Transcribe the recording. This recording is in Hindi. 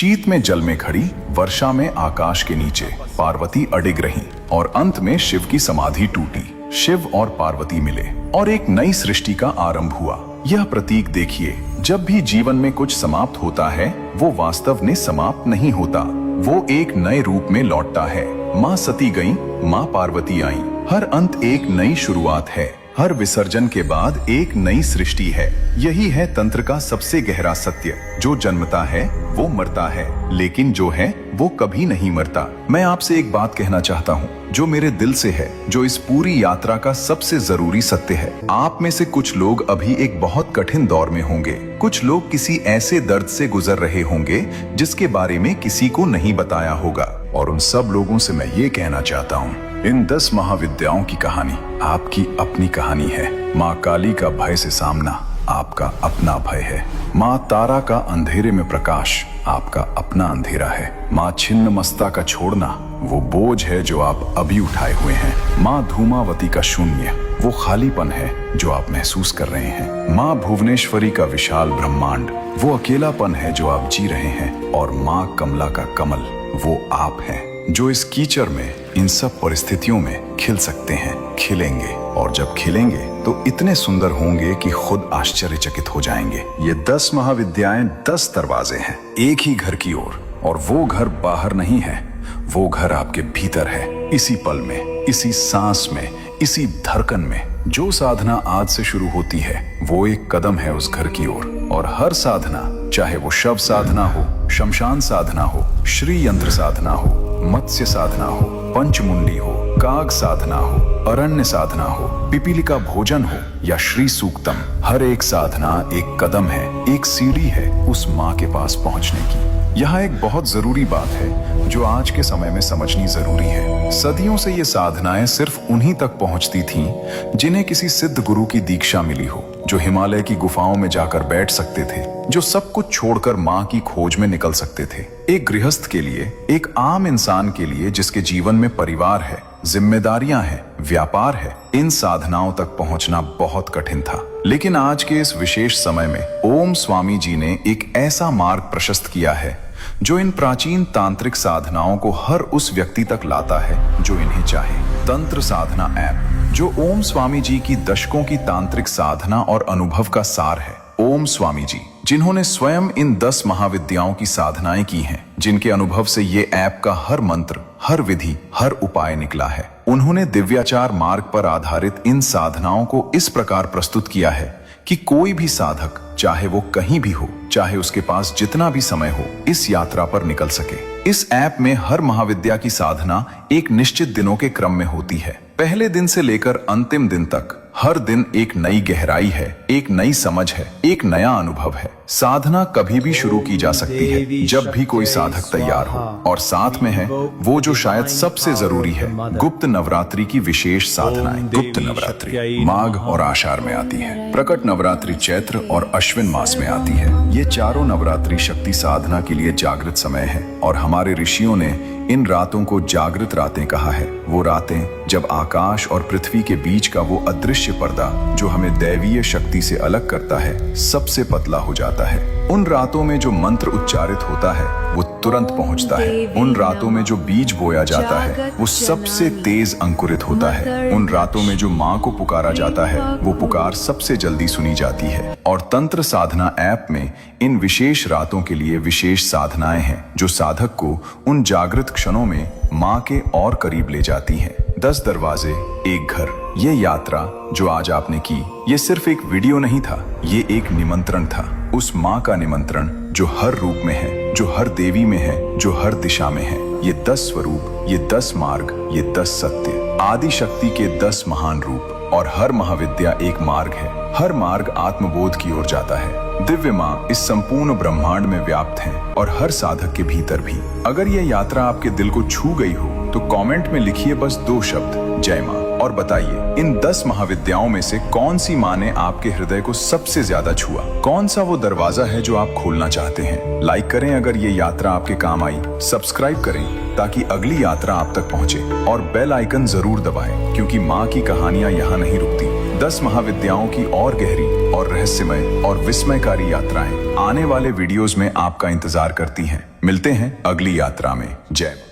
शीत में जल में खड़ी, वर्षा में आकाश के नीचे पार्वती अडिग रहीं और अंत में शिव की समाधि टूटी। शिव और पार्वती मिले और एक नई सृष्टि का आरंभ हुआ। यह प्रतीक देखिए, जब भी जीवन में कुछ समाप्त होता है वो वास्तव में समाप्त नहीं होता, वो एक नए रूप में लौटता है। माँ सती गईं, माँ पार्वती आईं। हर अंत एक नई शुरुआत है, हर विसर्जन के बाद एक नई सृष्टि है। यही है तंत्र का सबसे गहरा सत्य। जो जन्मता है वो मरता है, लेकिन जो है वो कभी नहीं मरता। मैं आपसे एक बात कहना चाहता हूँ जो मेरे दिल से है, जो इस पूरी यात्रा का सबसे जरूरी सत्य है। आप में से कुछ लोग अभी एक बहुत कठिन दौर में होंगे, कुछ लोग किसी ऐसे दर्द से गुजर रहे होंगे जिसके बारे में किसी को नहीं बताया होगा। और उन सब लोगों से मैं ये कहना चाहता हूँ, इन 10 महाविद्याओं की कहानी आपकी अपनी कहानी है। माँ काली का भय से सामना आपका अपना भय है। माँ तारा का अंधेरे में प्रकाश आपका अपना अंधेरा है। माँ छिन्नमस्ता का छोड़ना वो बोझ है जो आप अभी उठाए हुए हैं। माँ धूमावती का शून्य वो खालीपन है जो आप महसूस कर रहे हैं। माँ भुवनेश्वरी का विशाल ब्रह्मांड वो अकेलापन है जो आप जी रहे हैं। और माँ कमला का कमल वो आप हैं जो इस कीचड़ में, इन सब परिस्थितियों में खिल सकते हैं, खिलेंगे। और जब खिलेंगे तो इतने सुंदर होंगे कि खुद आश्चर्यचकित हो जाएंगे। ये 10 महाविद्याएं 10 दरवाजे हैं एक ही घर की ओर। और वो घर बाहर नहीं है, वो घर आपके भीतर है, इसी पल में, इसी सांस में, इसी धड़कन में। जो साधना आज से शुरू होती है वो एक कदम है उस घर की ओर। और हर साधना, चाहे वो शव साधना हो, शमशान साधना हो, श्री यंत्र साधना हो, मत्स्य साधना हो, पंचमुंडी हो, काग साधना हो, अरण्य साधना हो, पिपीलिका भोजन हो या श्री सूक्तम, हर एक साधना एक कदम है, एक सीढ़ी है उस माँ के पास पहुँचने की। यहाँ एक बहुत जरूरी बात है जो आज के समय में समझनी जरूरी है। सदियों से ये साधनाएं सिर्फ उन्हीं तक पहुंचती थीं जिन्हें किसी सिद्ध गुरु की दीक्षा मिली हो, जो हिमालय की गुफाओं में जाकर बैठ सकते थे, जो सब कुछ छोड़कर माँ की खोज में निकल सकते थे। एक गृहस्थ के लिए, एक आम इंसान के लिए जिसके जीवन में परिवार है, जिम्मेदारियां हैं, व्यापार है, इन साधनाओं तक पहुंचना बहुत कठिन था। लेकिन आज के इस विशेष समय में ओम स्वामी जी ने एक ऐसा मार्ग प्रशस्त किया है जो इन प्राचीन तांत्रिक साधनाओं को हर उस व्यक्ति तक लाता है जो इन्हें चाहे। तंत्र साधना ऐप, जो ओम स्वामी जी की दशकों की तांत्रिक साधना और अनुभव का सार है। ओम स्वामी जी, जिन्होंने स्वयं इन 10 महाविद्याओं की साधनाएं की हैं, जिनके अनुभव से ये ऐप का हर मंत्र, हर विधि, हर उपाय निकला है। उन्होंने दिव्याचार मार्ग पर आधारित इन साधनाओं को इस प्रकार प्रस्तुत किया है कि कोई भी साधक, चाहे वो कहीं भी हो, चाहे उसके पास जितना भी समय हो, इस यात्रा पर निकल सके। इस ऐप में हर महाविद्या की साधना एक निश्चित दिनों के क्रम में होती है। पहले दिन से लेकर अंतिम दिन तक हर दिन एक नई गहराई है, एक नई समझ है, एक नया अनुभव है। साधना कभी भी शुरू की जा सकती है जब भी कोई साधक तैयार हो। और साथ में है वो जो शायद सबसे जरूरी है, गुप्त नवरात्रि की विशेष साधनाएं। गुप्त नवरात्रि माघ और आषाढ़ में आती है, प्रकट नवरात्रि चैत्र और अश्विन मास में आती है। ये चारों नवरात्रि शक्ति साधना के लिए जागृत समय है और हमारे ऋषियों ने इन रातों को जागृत रातें कहा है। वो रातें जब आकाश और पृथ्वी के बीच का वो अदृश्य पर्दा जो हमें दैवीय शक्ति से अलग करता है, सबसे पतला हो जाता है। उन रातों में जो मंत्र उच्चारित होता है वो तुरंत पहुंचता है। उन रातों में जो बीज बोया जाता है वो सबसे तेज अंकुरित होता है। उन रातों में जो माँ को पुकारा जाता है वो पुकार सबसे जल्दी सुनी जाती है। और तंत्र साधना ऐप में इन विशेष रातों के लिए विशेष साधनाएं हैं जो साधक को उन जागृत क्षणों में माँ के और करीब ले जाती हैं। 10 दरवाजे, एक घर। ये यात्रा जो आज आपने की, ये सिर्फ एक वीडियो नहीं था, ये एक निमंत्रण था। उस माँ का निमंत्रण जो हर रूप में है, जो हर देवी में है, जो हर दिशा में है। ये 10 स्वरूप, ये 10 मार्ग, ये 10 सत्य, आदि शक्ति के 10 महान रूप। और हर महाविद्या एक मार्ग है, हर मार्ग आत्मबोध की ओर जाता है। दिव्य माँ इस संपूर्ण ब्रह्मांड में व्याप्त हैं और हर साधक के भीतर भी। अगर ये यात्रा आपके दिल को छू गई हो तो कमेंट में लिखिए बस 2 शब्द, जय माँ, और बताइए इन 10 महाविद्याओं में से कौन सी माँ ने आपके हृदय को सबसे ज्यादा छुआ। कौन सा वो दरवाजा है जो आप खोलना चाहते हैं। लाइक करें अगर ये यात्रा आपके काम आई, सब्सक्राइब करें ताकि अगली यात्रा आप तक पहुंचे, और बेल आइकन जरूर दबाएं क्योंकि माँ की कहानियां यहाँ नहीं रुकती। 10 महाविद्याओं की और गहरी और रहस्यमय और विस्मयकारी यात्राएं आने वाले वीडियोस में आपका इंतजार करती हैं। मिलते हैं अगली यात्रा में। जय मां।